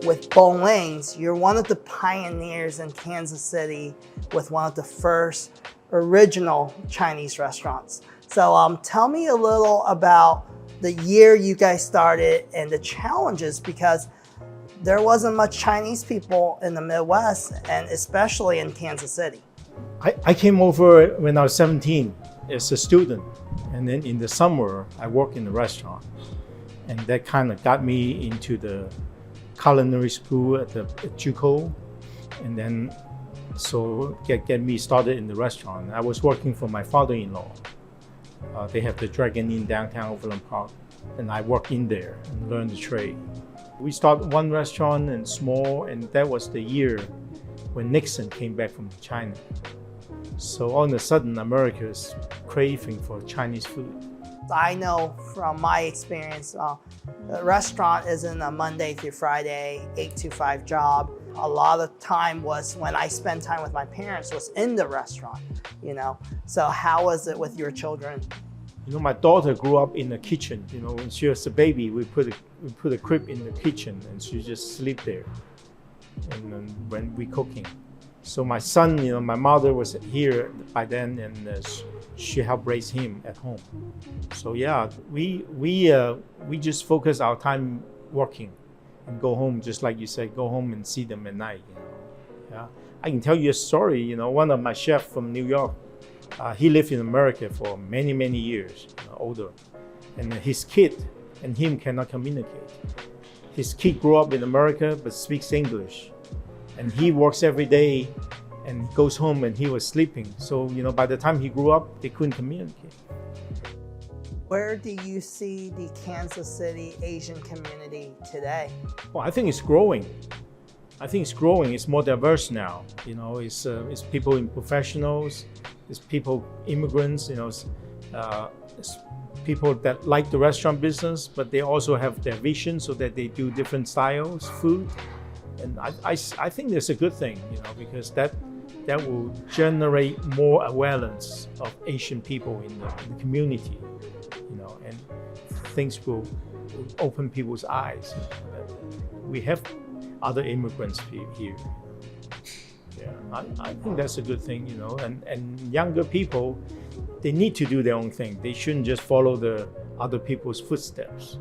with Bo Lings, you're one of the pioneers in Kansas City with one of the first original Chinese restaurants. So tell me a little about the year you guys started and the challenges, because there wasn't much Chinese people in the Midwest and especially in Kansas City. I came over when I was 17 as a student, and then in the summer I worked in the restaurant, and that kind of got me into the culinary school at JUCO, and then so get me started in the restaurant. I was working for my father-in-law. They have the Dragon Inn downtown Overland Park, and I worked in there and learned the trade. We started one restaurant and small, and that was the year when Nixon came back from China. So all of a sudden, America is craving for Chinese food. I know from my experience, the restaurant isn't a Monday through Friday, 8 to 5 job. A lot of time was when I spent time with my parents was in the restaurant, you know. So how was it with your children? You know, my daughter grew up in the kitchen. You know, when she was a baby, we put a crib in the kitchen, and she just sleep there. And then when we cooking, so my son, you know, my mother was here by then, and she helped raise him at home. So yeah, we just focus our time working, and go home, just like you said, go home and see them at night. You know, yeah. I can tell you a story. You know, one of my chefs from New York, he lived in America for many years, older, and his kid and him cannot communicate. His kid grew up in America but speaks English, and he works every day and goes home and he was sleeping. So, you know, by the time he grew up, they couldn't communicate. Where do you see the Kansas City Asian community today? Well, I think it's growing. I think it's growing. It's more diverse now. You know, it's people in professionals, it's people, immigrants, you know, it's people that like the restaurant business, but they also have their vision so that they do different styles, food. And I think that's a good thing, you know, because that will generate more awareness of Asian people in the community, you know, and things will open people's eyes. You know, that we have other immigrants here. Yeah, I think that's a good thing, you know, and younger people, they need to do their own thing. They shouldn't just follow the other people's footsteps.